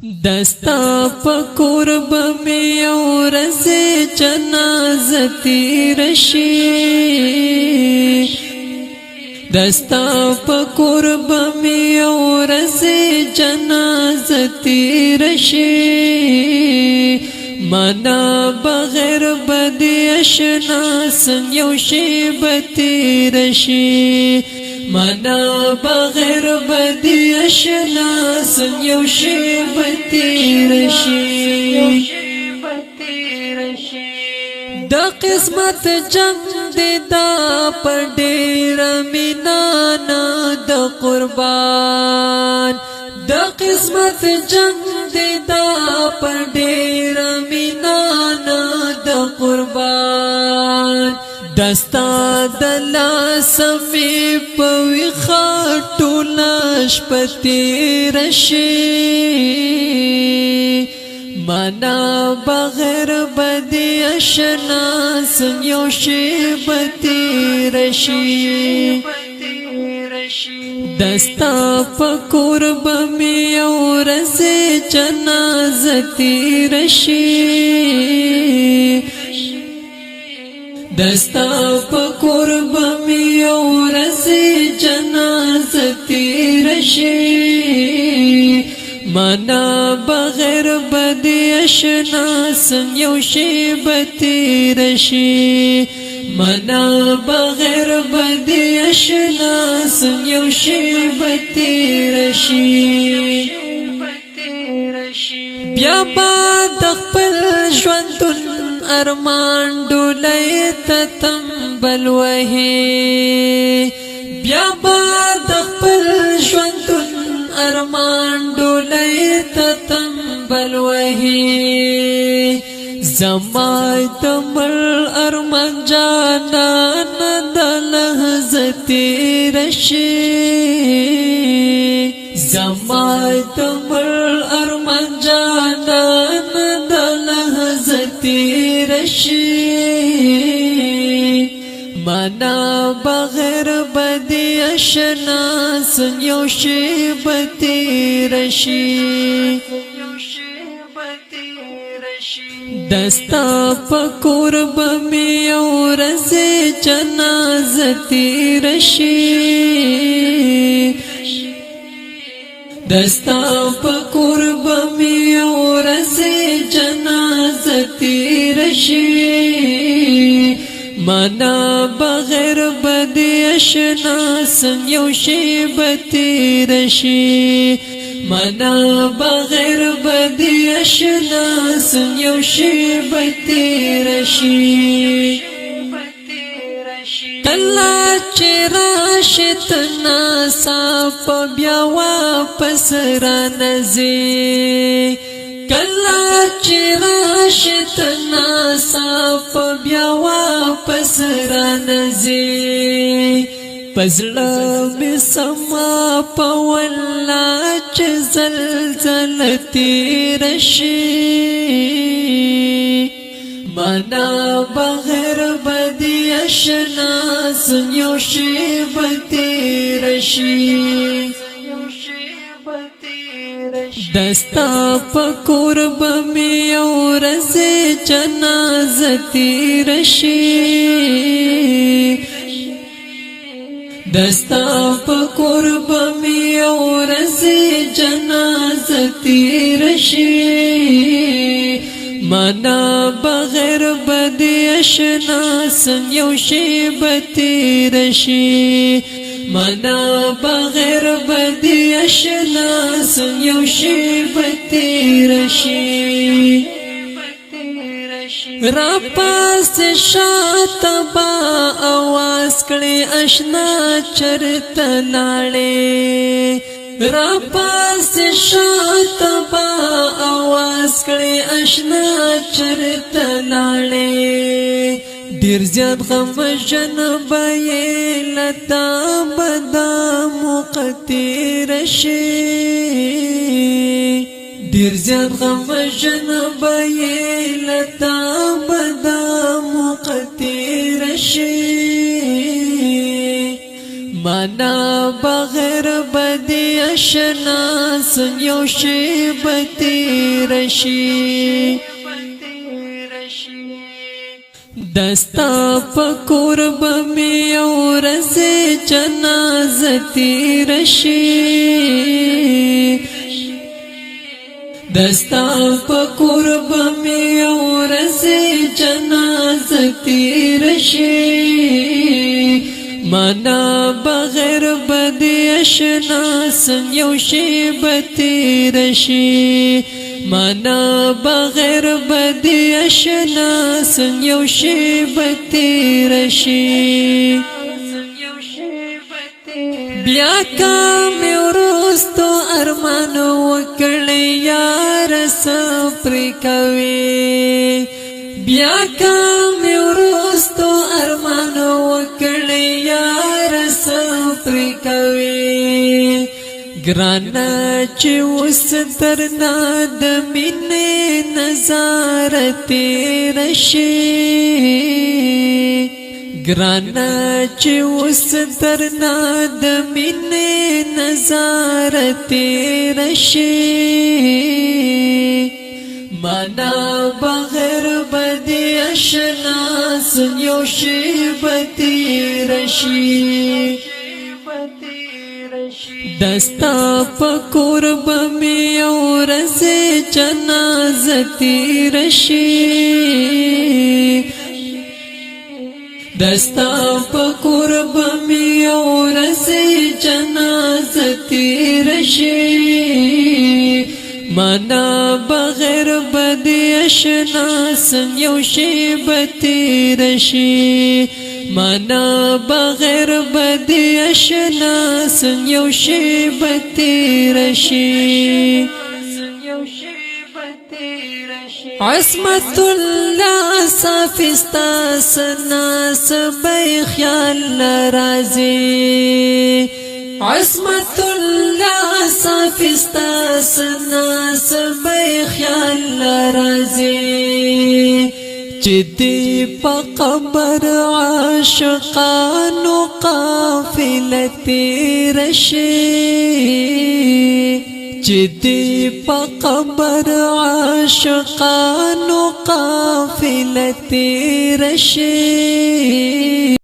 دستا پکور بمی اورز جنازتی رشی دستا پکور بمی اورز جنازتی رشی منا بغیر بدی اشنا سن یو شیبتی رشی منا بغیر بدی اشنا سن یو شیبتی رشی دا قسمت جنگ دی دا پر ډیر مینانا دا قربان دا قسمت جنگ دی دا پر ډیر مینانا دا قربان دستا دلا سمی پوی خاٹو لاش پتی رشی منا بغیر بدی اشنا سن یو شیبتی رشی دستا پکور بمی اورز جنازتی رشی دستا پکور بمی اورز جنازتی رشی منا بغیر بدی اشنا سن یو شیبتی رشی منا بغیر بدی اشنا سن یو شیبتی رشی بیا باد خپل ژوندون ارمان ډولۍ ته تنبل وهي بیا باد خپل ژوندون ارمان ډولۍ ته تنبل وهي زما تمر ارمان جانان د لحظتي رشي زما تمر ارمان جانان د لحظتي رشي منا بغیر بدی اشنا سن یو شیبتی رشی دستا پکور بمی اورز جنازتی رشی دستا پکور بمی اورز جنازتی رشی منا بغیر بدی اشنا سن یو شیبتی رشی منا بغیر بدی اشنا سن یو شیبتی رشی کلا چه راشت ناصاف بیا واپس رانزی کلا چه راشت ناصاف بیا واپس رانزی پزړه می سما پولا چې زلزلہ تیر شي منا بغیر بدی اشنا سن یو شیبتی رشی دستا پکور بمی اورز جنازتی رشی دستا پکور بمی اورز جنازتی رشی منا بغیر بدی اشنا سن یو شیبتی رشی منا بغیر بدی اشنا سن یو شیبتی رشی را پاس شاته با आवाज کړي آشنا چرته لاړې را پاس شاته با आवाज کړي آشنا چرته لاړې ډیر زیات غم جنبې لتا بدا موقتی رشي ډیر زیات غم جنبې لتا بدا موقتی رشي منا بغیر بدی اشنا سن یو شیبتی رشی دستا پکور بمی اورز جنازتی رشی دستا پکور بمی اورز جنازتی رشی مانا بغیر بدی اشنا سن یو شیبتی رشی مانا بغیر بدی اشنا سن یو شیبتی رشی بیا کامی ورستو ارمان وکړی یار سپری کوي بیا کامی ورستو ارمان وکړی یار سپری کوي ګرانا چې اوس درنا د مینې نظاره تیر شي ګرانا چې اوس درنا د مینې نظاره تیر شي مانا بغیر بدی اشنا سن یو شیبتی رشی دستا پکور بمی اورز جنازتی رشی دستا پکور بمی اورز جنازتی رشی مانا بغیر بدی اشنا سن یو شیبتی رشی مانا بغیر بدی اشنا سن یو شیبتی رشی عصمت الله صافستا سنا سبی خیال رازی عصمت الله صافستا سنا سبی خیال رازی چدی پا قبر عاشقانو قافلتی رشی چدی پا قبر عاشقانو قافلتی رشی